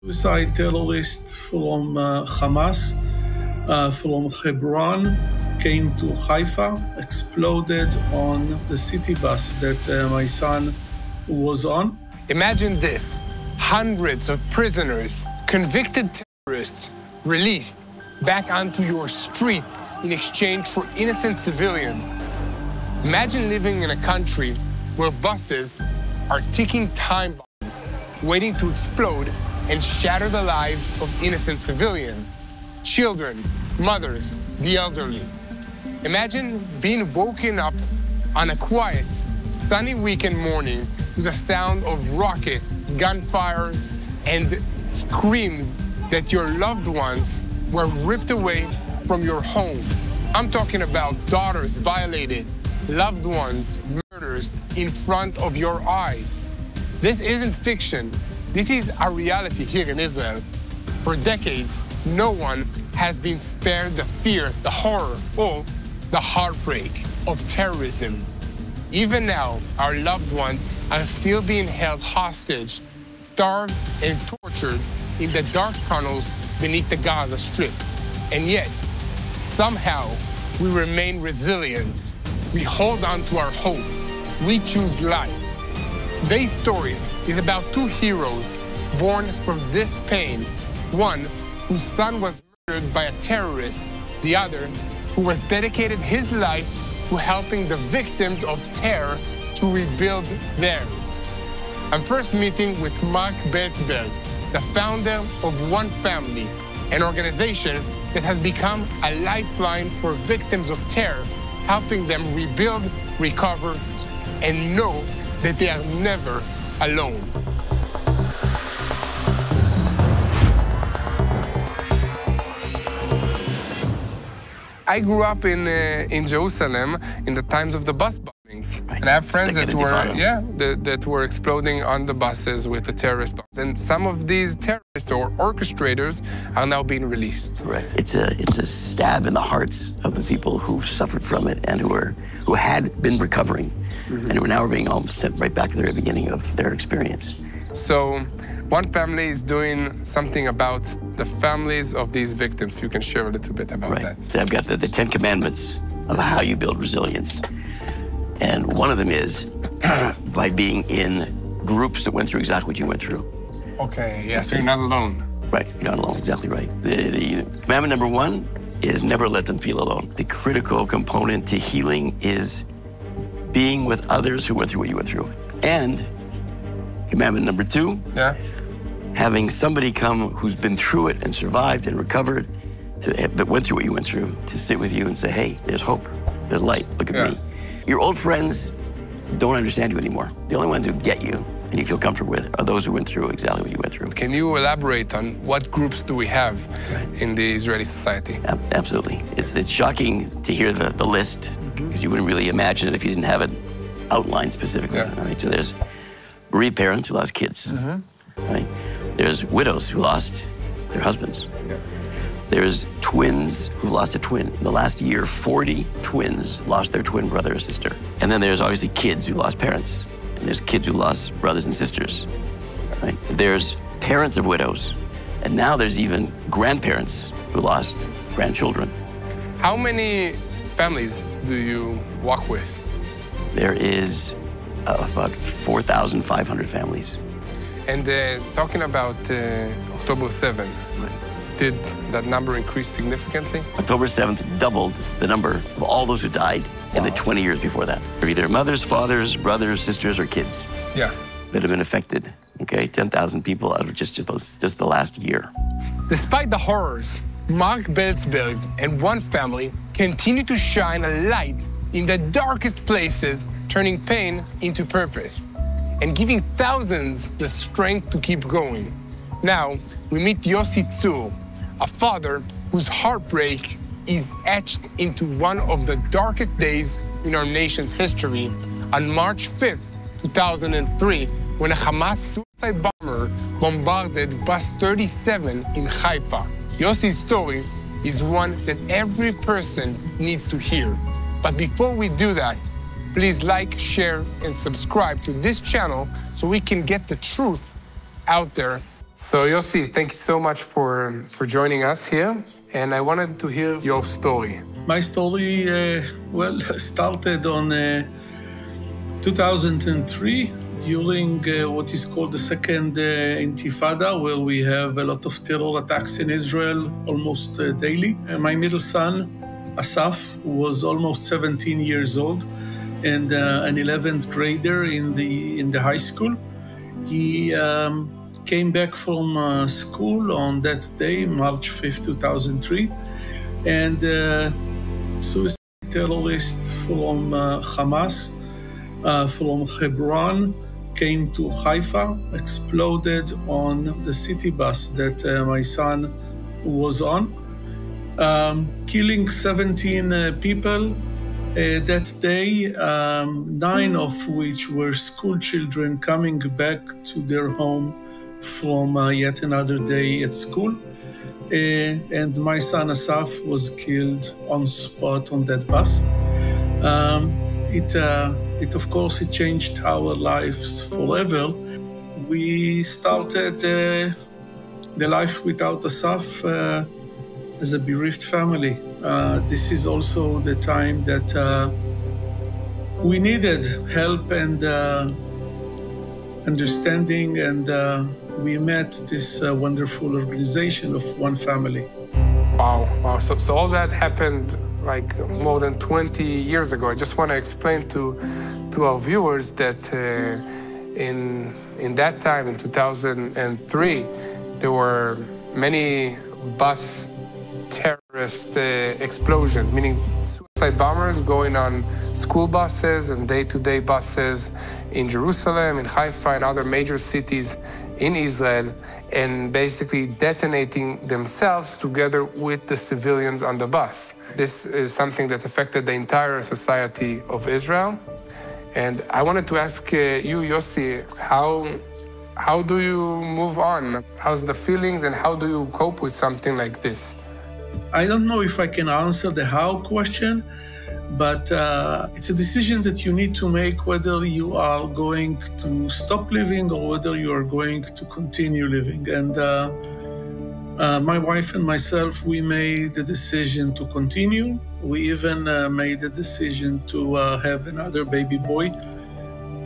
Suicide terrorist from Hamas, from Hebron, came to Haifa, exploded on the city bus that my son was on. Imagine this: hundreds of prisoners, convicted terrorists, released back onto your street in exchange for innocent civilians. Imagine living in a country where buses are ticking time bombs, waiting to explode and shatter the lives of innocent civilians, children, mothers, the elderly. Imagine being woken up on a quiet, sunny weekend morning to the sound of rockets, gunfire, and screams that your loved ones were ripped away from your home. I'm talking about daughters violated, loved ones murdered in front of your eyes. This isn't fiction. This is a reality here in Israel. For decades, no one has been spared the fear, the horror, or the heartbreak of terrorism. Even now, our loved ones are still being held hostage, starved and tortured in the dark tunnels beneath the Gaza Strip. And yet, somehow, we remain resilient. We hold on to our hope. We choose life. Today's story is about two heroes born from this pain. One whose son was murdered by a terrorist. The other who was dedicated his life to helping the victims of terror to rebuild theirs. I'm first meeting with Mark Belzberg, the founder of OneFamily, an organization that has become a lifeline for victims of terror, helping them rebuild, recover, and know that they are never alone. I grew up in Jerusalem in the times of the bus bombings. Right. And I have friends that were exploding on the buses with the terrorist bombs. And some of these terrorists or orchestrators are now being released. Right. It's a stab in the hearts of the people who suffered from it and who had been recovering, and who now are being almost sent right back to the very beginning of their experience. So OneFamily is doing something about the families of these victims. You can share a little bit about that. So I've got the 10 commandments of how you build resilience. And one of them is by being in groups that went through exactly what you went through. Okay, yeah, so you're not alone. Right, you're not alone, exactly right. The commandment number one is never let them feel alone. The critical component to healing is being with others who went through what you went through. And commandment number two, having somebody come who's been through it and survived and recovered, but went through what you went through, to sit with you and say, hey, there's hope, there's light, look at me. Your old friends don't understand you anymore. The only ones who get you and you feel comfortable with are those who went through exactly what you went through. Can you elaborate on what groups do we have in the Israeli society? Absolutely. It's shocking to hear the list, because you wouldn't really imagine it if you didn't have it outlined specifically. Right? So there's bereaved parents who lost kids. Right? There's widows who lost their husbands. There's twins who lost a twin. In the last year, 40 twins lost their twin brother or sister. And then there's obviously kids who lost parents. And there's kids who lost brothers and sisters. Right? There's parents of widows. And now there's even grandparents who lost grandchildren. How many families do you work with? There is about 4,500 families. And talking about October 7th, did that number increase significantly? October 7th doubled the number of all those who died in the 20 years before that. They're either mothers, fathers, brothers, sisters, or kids that have been affected. Okay, 10,000 people out of just the last year. Despite the horrors, Mark Belzberg and OneFamily continue to shine a light in the darkest places, turning pain into purpose and giving thousands the strength to keep going. Now, we meet Yossi Tzur, a father whose heartbreak is etched into one of the darkest days in our nation's history on March 5th, 2003, when a Hamas suicide bomber bombarded bus 37 in Haifa. Yossi's story is one that every person needs to hear. But before we do that, please like, share, and subscribe to this channel so we can get the truth out there So Yossi, thank you so much for joining us here. And I wanted to hear your story. My story, started on 2003 during what is called the second Intifada, where we have a lot of terror attacks in Israel almost daily. And my middle son, Asaf, who was almost 17 years old and an 11th grader in the high school, he came back from school on that day, March 5th, 2003, and suicide terrorist from Hamas, from Hebron, came to Haifa, exploded on the city bus that my son was on, killing 17 people that day, 9 of which were school children coming back to their home from yet another day at school. And my son Asaf was killed on spot on that bus. It of course, it changed our lives forever. We started the life without Asaf as a bereaved family. This is also the time that we needed help and understanding, and we met this wonderful organization of OneFamily. Wow. So all that happened like more than 20 years ago. I just want to explain to our viewers that in that time, in 2003, there were many bus terrorist explosions, meaning suicide bombers going on school buses and day-to-day buses in Jerusalem, in Haifa, and other major cities in Israel, and basically detonating themselves together with the civilians on the bus. This is something that affected the entire society of Israel. And I wanted to ask you, Yossi, how do you move on? How's the feelings and how do you cope with something like this? I don't know if I can answer the how question, but it's a decision that you need to make whether you are going to stop living or whether you are going to continue living. And my wife and myself, we made the decision to continue. We even made the decision to have another baby boy.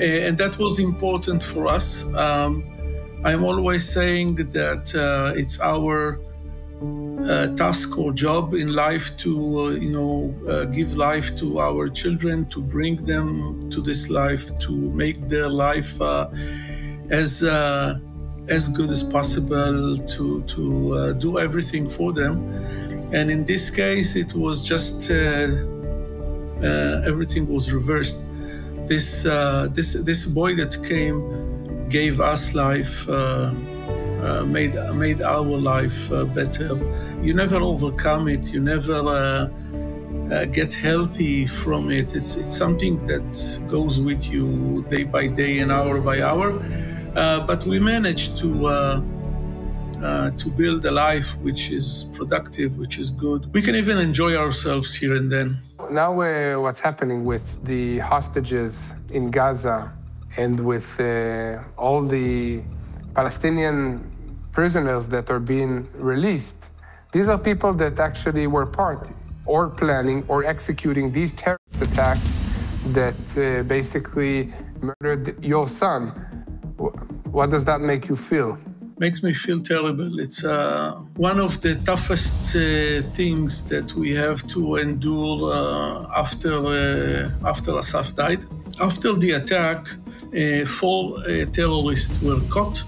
And that was important for us. I'm always saying that it's our task or job in life to, give life to our children, to bring them to this life, to make their life as good as possible, to do everything for them. And in this case, it was just everything was reversed. This boy that came gave us life. Made our life better. You never overcome it. You never get healthy from it. It's something that goes with you day by day and hour by hour. But we managed to build a life which is productive, which is good. We can even enjoy ourselves here and then. Now what's happening with the hostages in Gaza and with all the Palestinian prisoners that are being released, these are people that actually were part or planning or executing these terrorist attacks that basically murdered your son. What does that make you feel? Makes me feel terrible. It's one of the toughest things that we have to endure after Asaf died. After the attack, 4 terrorists were caught.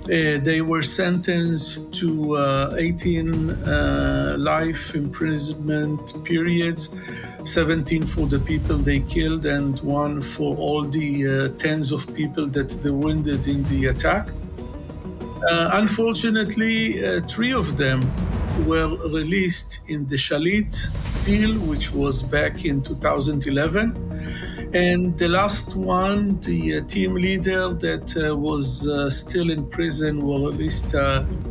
They were sentenced to 18 life imprisonment periods, 17 for the people they killed and 1 for all the tens of people that they wounded in the attack. Unfortunately, 3 of them were released in the Shalit deal, which was back in 2011. And the last one, the team leader that was still in prison, was released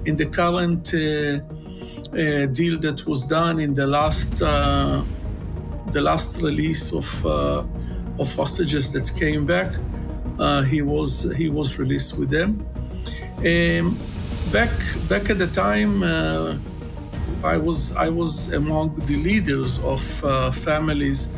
in the current deal that was done in the last release of hostages that came back. He was released with them. Back at the time, I was among the leaders of families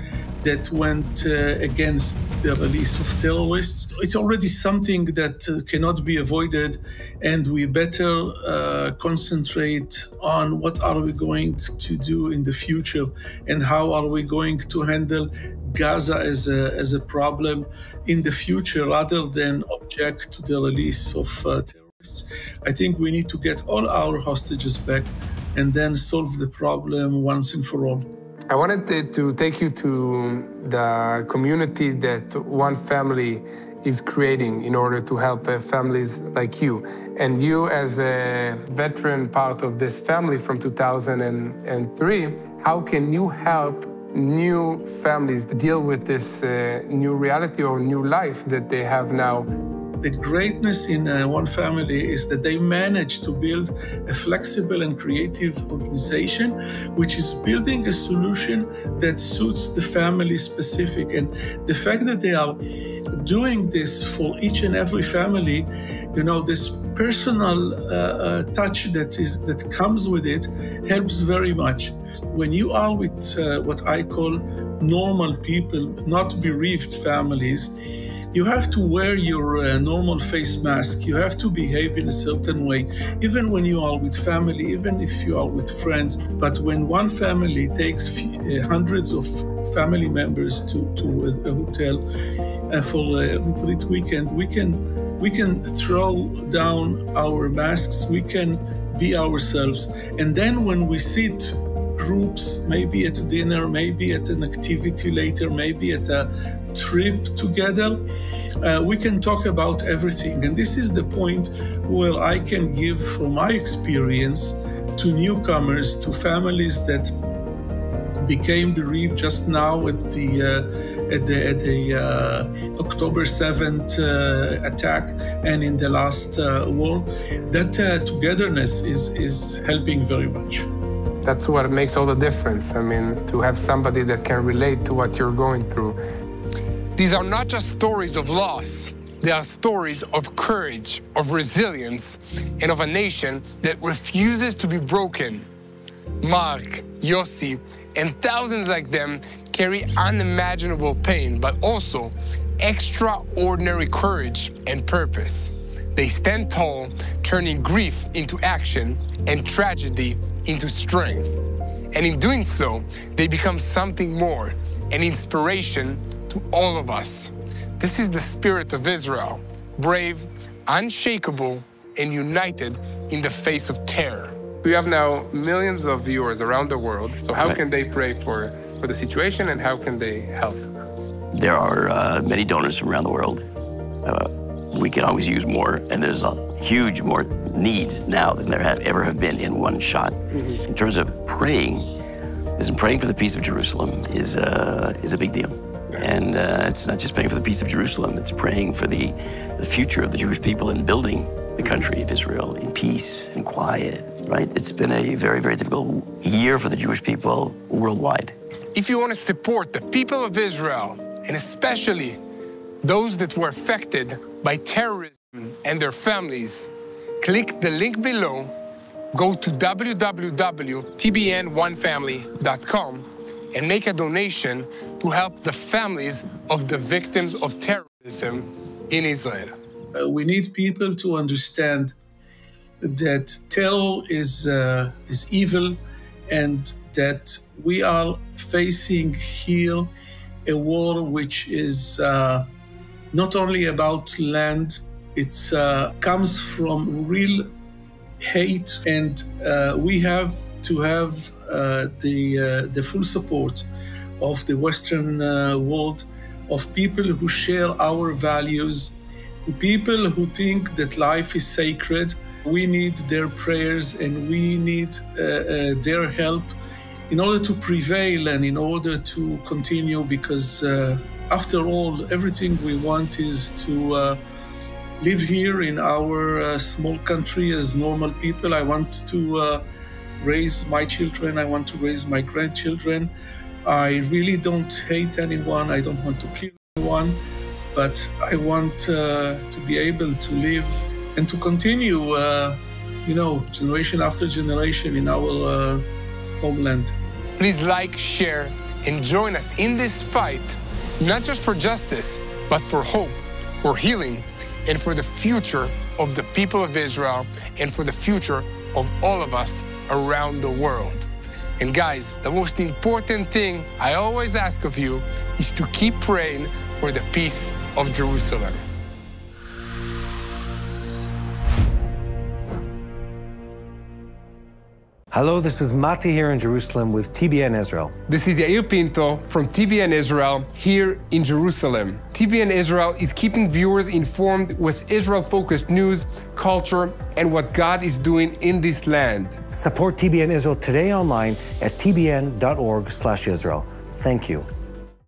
that went against the release of terrorists. It's already something that cannot be avoided, and we better concentrate on what are we going to do in the future and how are we going to handle Gaza as a problem in the future rather than object to the release of terrorists. I think we need to get all our hostages back and then solve the problem once and for all. I wanted to take you to the community that OneFamily is creating in order to help families like you. And you, as a veteran part of this family from 2003, how can you help new families deal with this new reality or new life that they have now? The greatness in OneFamily is that they managed to build a flexible and creative organization, which is building a solution that suits the family specific. And the fact that they are doing this for each and every family, you know, this personal touch that comes with it helps very much. When you are with what I call normal people, not bereaved families, you have to wear your normal face mask. You have to behave in a certain way, even when you are with family, even if you are with friends. But when one family takes hundreds of family members to a hotel for a retreat weekend, we can throw down our masks. We can be ourselves. And then when we sit groups, maybe at dinner, maybe at an activity later, maybe at a trip together, we can talk about everything. And this is the point where I can give from my experience to newcomers, to families that became bereaved just now at the October 7th attack and in the last war, that togetherness is helping very much. That's what makes all the difference. I mean, to have somebody that can relate to what you're going through. These are not just stories of loss. They are stories of courage, of resilience, and of a nation that refuses to be broken. Mark, Yossi, and thousands like them carry unimaginable pain, but also extraordinary courage and purpose. They stand tall, turning grief into action and tragedy into strength. And in doing so, they become something more, an inspiration to all of us. This is the spirit of Israel, brave, unshakable, and united in the face of terror. We have now millions of viewers around the world, so how can they pray for the situation and how can they help? There are many donors from around the world. We can always use more, and there's a huge more needs now than there ever have been in one shot. In terms of praying, praying for the peace of Jerusalem is a big deal. And it's not just praying for the peace of Jerusalem, it's praying for the future of the Jewish people and building the country of Israel in peace and quiet, right? It's been a very, very difficult year for the Jewish people worldwide. If you want to support the people of Israel, and especially those that were affected by terrorism and their families, click the link below, go to www.tbnonefamily.com and make a donation to help the families of the victims of terrorism in Israel. We need people to understand that terror is evil and that we are facing here a war which is not only about land, it comes from real hate, and we have to have the full support of the Western world, of people who share our values, people who think that life is sacred. We need their prayers and we need their help in order to prevail and in order to continue, because after all, everything we want is to live here in our small country as normal people. I want to raise my children. I want to raise my grandchildren. I really don't hate anyone. I don't want to kill anyone, but I want to be able to live and to continue generation after generation in our homeland. Please like, share, and join us in this fight, not just for justice, but for hope, for healing, and for the future of the people of Israel, and for the future of all of us around the world. And guys, the most important thing I always ask of you is to keep praying for the peace of Jerusalem. Hello, this is Mati here in Jerusalem with TBN Israel. This is Yair Pinto from TBN Israel here in Jerusalem. TBN Israel is keeping viewers informed with Israel-focused news, culture, and what God is doing in this land. Support TBN Israel today online at tbn.org/Israel. Thank you.